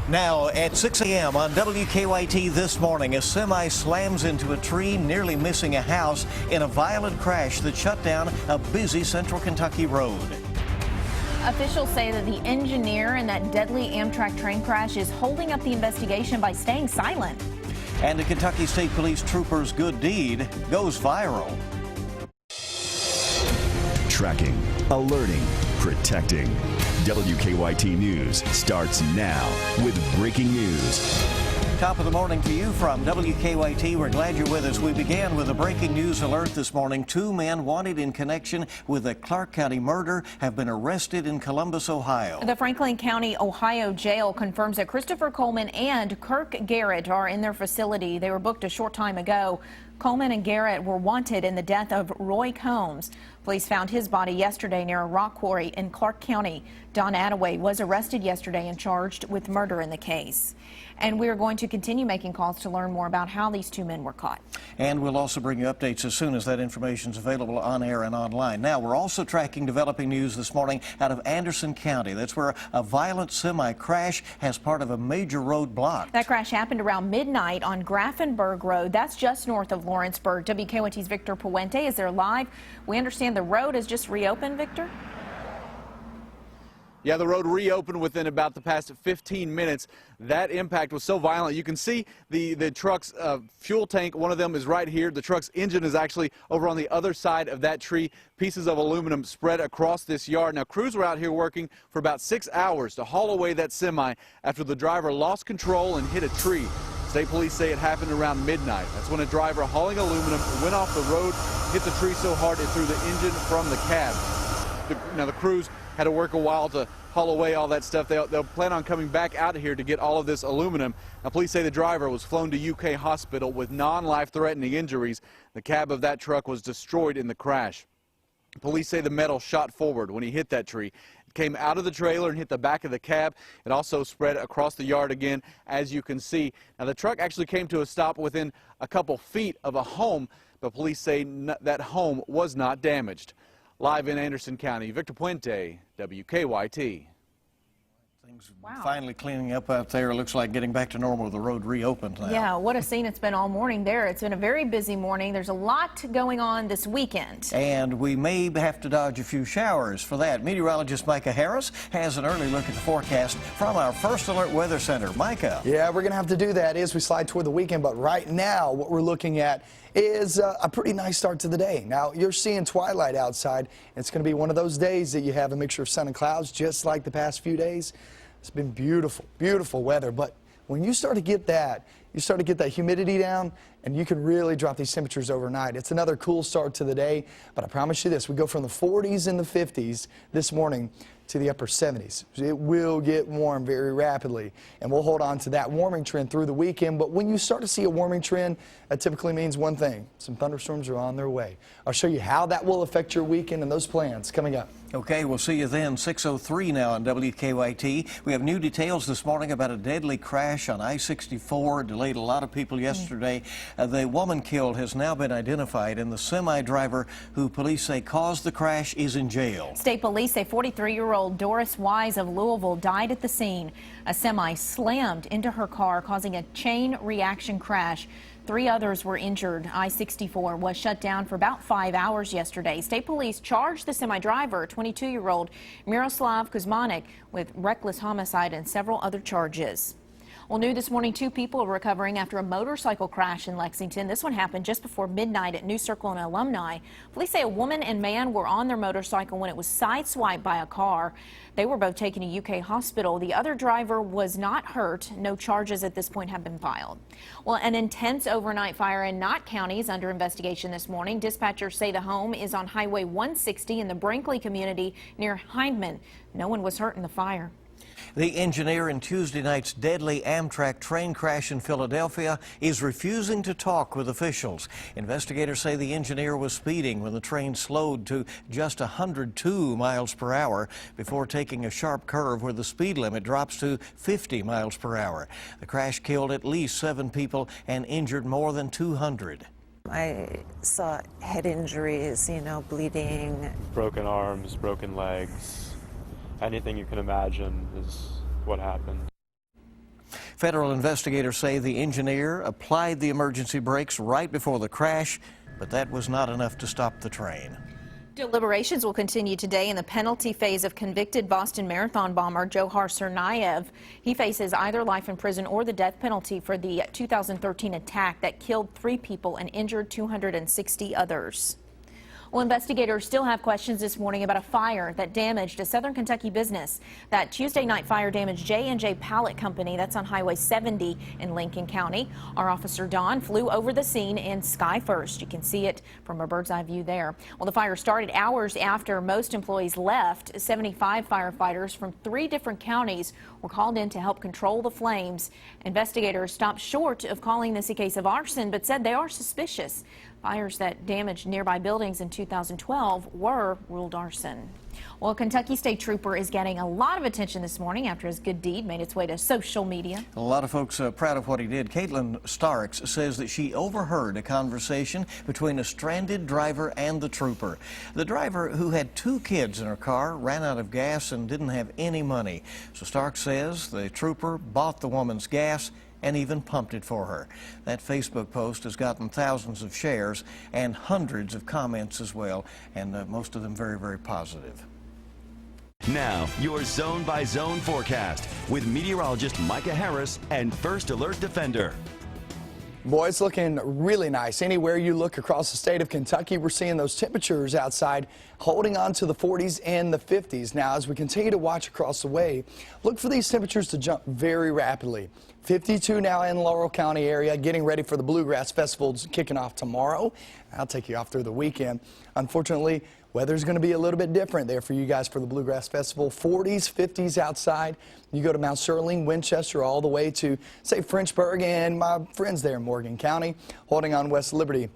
Now at 6 a.m. on WKYT this morning, a semi slams into a tree, nearly missing a house in a violent crash that shut down a busy central Kentucky road. Officials say that the engineer in that deadly Amtrak train crash is holding up the investigation by staying silent. And the Kentucky State Police trooper's good deed goes viral. Tracking, alerting, protecting. WKYT News starts now with breaking news. Top of the morning to you from WKYT. We're glad you're with us. We began with a breaking news alert this morning. 2 men wanted in connection with a Clark County murder have been arrested in Columbus, Ohio. The Franklin County, Ohio jail confirms that Christopher Coleman and Kirk Garrett are in their facility. They were booked a short time ago. Coleman and Garrett were wanted in the death of Roy Combs. Police found his body yesterday near a rock quarry in Clark County. Don Attaway was arrested yesterday and charged with murder in the case. And we are going to continue making calls to learn more about how these 2 men were caught. And we'll also bring you updates as soon as that information is available on air and online. Now, we're also tracking developing news this morning out of Anderson County. That's where a violent semi crash has part of a major road blocked. That crash happened around midnight on Grafenberg Road. That's just north of Lawrenceburg. WKYT's Victor Puente is there live. We understand the road has just reopened, Victor? Yeah, the road reopened within about the past 15 minutes. That impact was so violent. You can see the truck's fuel tank. One of them is right here. The truck's engine is actually over on the other side of that tree. Pieces of aluminum spread across this yard. Now, crews were out here working for about 6 hours to haul away that semi after the driver lost control and hit a tree. State police say it happened around midnight. That's when a driver hauling aluminum went off the road, hit the tree so hard it threw the engine from the cab. Now, the crews had to work a while to haul away all that stuff. They'll plan on coming back out here to get all of this aluminum. Now, police say the driver was flown to UK hospital with non-life-threatening injuries. The cab of that truck was destroyed in the crash. Police say the metal shot forward when he hit that tree. It came out of the trailer and hit the back of the cab. It also spread across the yard again, as you can see. Now, the truck actually came to a stop within a couple feet of a home, but police say that home was not damaged. Live in Anderson County, Victor Puente, WKYT. Things finally cleaning up out there. Looks like getting back to normal. The road reopened now. Yeah, what a scene it's been all morning there. It's been a very busy morning. There's a lot going on this weekend. And we may have to dodge a few showers for that. Meteorologist Micah Harris has an early look at the forecast from our First Alert Weather Center. Micah. Yeah, we're going to have to do that as we slide toward the weekend. But right now, what we're looking at is a pretty nice start to the day. Now, you're seeing twilight outside. It's going to be one of those days that you have a mixture of sun and clouds, just like the past few days. It's been beautiful, beautiful weather. But when you start to get that, humidity down, and you can really drop these temperatures overnight. It's another cool start to the day. But I promise you this, we go from the 40s and the 50s this morning to the upper 70s. It will get warm very rapidly, and we'll hold on to that warming trend through the weekend. But when you start to see a warming trend, that typically means one thing: some thunderstorms are on their way. I'll show you how that will affect your weekend and those plans coming up. Okay, we'll see you then. 6:03 now on WKYT. We have new details this morning about a deadly crash on I-64. Delayed a lot of people yesterday. The woman killed has now been identified, and the semi-driver who police say caused the crash is in jail. State police say 43-year-old Doris Wise of Louisville died at the scene. A semi slammed into her car, causing a chain reaction crash. 3 others were injured. I-64 was shut down for about 5 hours yesterday. State police charged the semi-driver, 22-year-old Miroslav Kuzmanik, with reckless homicide and several other charges. Well, new this morning, 2 people are recovering after a motorcycle crash in Lexington. This one happened just before midnight at New Circle and Alumni. Police say a woman and man were on their motorcycle when it was sideswiped by a car. They were both taken to UK hospital. The other driver was not hurt. No charges at this point have been filed. Well, an intense overnight fire in Knott County is under investigation this morning. Dispatchers say the home is on Highway 160 in the Brinkley community near Hindman. No one was hurt in the fire. The engineer in Tuesday night's deadly Amtrak train crash in Philadelphia is refusing to talk with officials. Investigators say the engineer was speeding when the train slowed to just 102 miles per hour before taking a sharp curve where the speed limit drops to 50 miles per hour. The crash killed at least 7 people and injured more than 200. I saw head injuries, bleeding. Broken arms, broken legs. Anything you can imagine is what happened. Federal investigators say the engineer applied the emergency brakes right before the crash, but that was not enough to stop the train. Deliberations will continue today in the penalty phase of convicted Boston Marathon bomber Johar Tsarnaev. He faces either life in prison or the death penalty for the 2013 attack that killed 3 people and injured 260 others. Well, investigators still have questions this morning about a fire that damaged a southern Kentucky business. That Tuesday night fire damaged J&J Pallet Company. That's on Highway 70 in Lincoln County. Our officer Don flew over the scene in Sky First. You can see it from a bird's eye view there. Well, the fire started hours after most employees left. 75 firefighters from 3 different counties were called in to help control the flames. Investigators stopped short of calling this a case of arson, but said they are suspicious. Fires that damaged nearby buildings in 2012 were ruled arson. Well, a Kentucky State Trooper is getting a lot of attention this morning after his good deed made its way to social media. A lot of folks proud of what he did. Caitlin Starks says that she overheard a conversation between a stranded driver and the trooper. The driver, who had 2 kids in her car, ran out of gas and didn't have any money. So Starks says the trooper bought the woman's gas and even pumped it for her. That Facebook post has gotten thousands of shares and hundreds of comments as well, and most of them very, very positive. Now, your zone-by-zone forecast with meteorologist Micah Harris and First Alert Defender. Boy, it's looking really nice. Anywhere you look across the state of Kentucky, we're seeing those temperatures outside holding on to the 40s and the 50s. Now, as we continue to watch across the way, look for these temperatures to jump very rapidly. 52 now in Laurel County area, getting ready for the Bluegrass Festival kicking off tomorrow. I'll take you off through the weekend. Unfortunately, weather's going to be a little bit different there for you guys for the Bluegrass Festival. 40s, 50s outside. You go to Mount Sterling, Winchester, all the way to, say, Frenchburg, and my friends there in Morgan County, holding on West Liberty,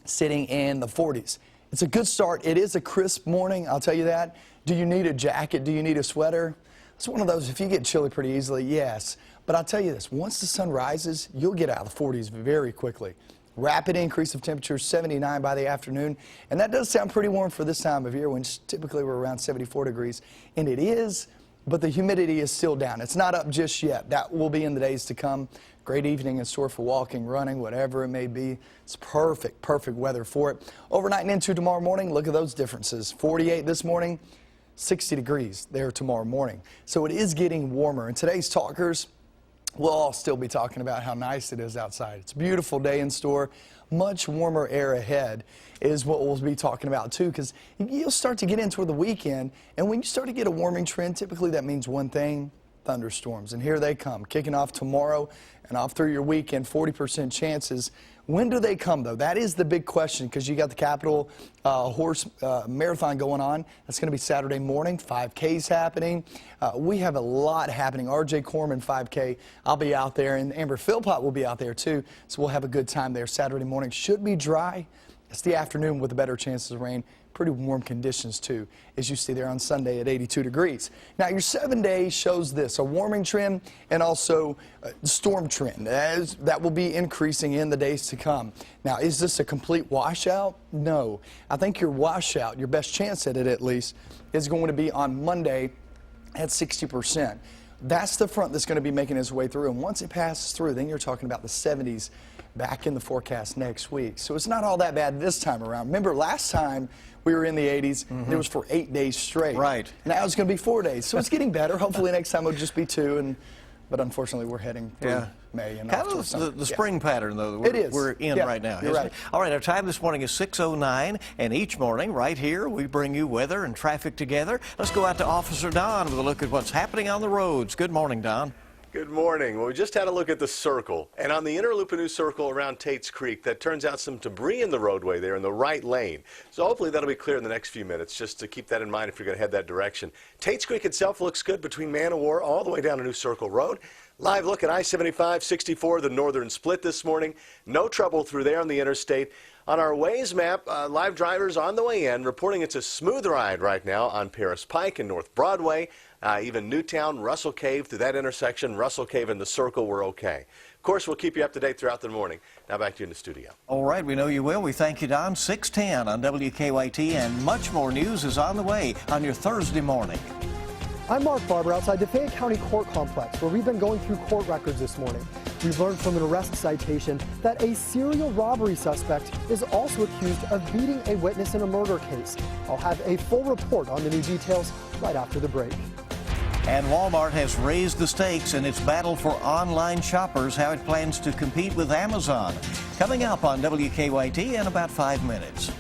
sitting in the 40s. It's a good start. It is a crisp morning, I'll tell you that. Do you need a jacket? Do you need a sweater? It's one of those, if you get chilly pretty easily, yes. But I'll tell you this, once the sun rises, you'll get out of the 40s very quickly. Rapid increase of temperature, 79 by the afternoon. And that does sound pretty warm for this time of year, when typically we're around 74 degrees. And it is, but the humidity is still down. It's not up just yet. That will be in the days to come. Great evening in store for walking, running, whatever it may be. It's perfect, perfect weather for it. Overnight and into tomorrow morning, look at those differences. 48 this morning, 60 degrees there tomorrow morning. So it is getting warmer. And today's talkers, we'll all still be talking about how nice it is outside. It's a beautiful day in store. Much warmer air ahead is what we'll be talking about too, because you'll start to get into the weekend, and when you start to get a warming trend, typically that means one thing: thunderstorms. And here they come, kicking off tomorrow and off through your weekend. 40% chances. When do they come, though? That is the big question, because you got the Capitol Horse Marathon going on. That's going to be Saturday morning. 5Ks happening. We have a lot happening. RJ Corman 5K. I'll be out there, and Amber Philpott will be out there too. So we'll have a good time there. Saturday morning should be dry. It's the afternoon with the better chances of rain. Pretty warm conditions too, as you see there on Sunday at 82 degrees. Now your 7-day shows this, a warming trend and also a storm trend. That will be increasing in the days to come. Now, is this a complete washout? No. I think your washout, your best chance at it at least, is going to be on Monday at 60%. That's the front that's going to be making its way through, and once it passes through, then you're talking about the 70s back in the forecast next week. So it's not all that bad this time around. Remember, last time we were in the 80s, it was for 8 days straight. Right. Now it's going to be 4 days. So it's getting better. Hopefully next time it'll just be 2. But unfortunately, we're heading through May. And kind of the spring pattern, though, that we're in right now. You're right. All right, our time this morning is 6:09, and each morning right here we bring you weather and traffic together. Let's go out to Officer Don with a look at what's happening on the roads. Good morning, Don. Good morning. Well, we just had a look at the circle, and on the inner loop and new circle around Tate's Creek, that turns out some debris in the roadway there in the right lane. So hopefully that'll be clear in the next few minutes, just to keep that in mind if you're going to head that direction. Tate's Creek itself looks good between Man of War all the way down to New Circle Road. Live look at I-75-64, the northern split this morning. No trouble through there on the interstate. On our Waze map, live drivers on the way in, reporting it's a smooth ride right now on Paris Pike and North Broadway. Even Newtown, Russell Cave, through that intersection, Russell Cave and the Circle, we're okay. Of course, we'll keep you up to date throughout the morning. Now back to you in the studio. All right, we know you will. We thank you, Don. 6:10 on WKYT, and much more news is on the way on your Thursday morning. I'm Mark Barber outside the Fayette County Court Complex, where we've been going through court records this morning. We've learned from an arrest citation that a serial robbery suspect is also accused of beating a witness in a murder case. I'll have a full report on the new details right after the break. And Walmart has raised the stakes in its battle for online shoppers, how it plans to compete with Amazon. Coming up on WKYT in about 5 minutes.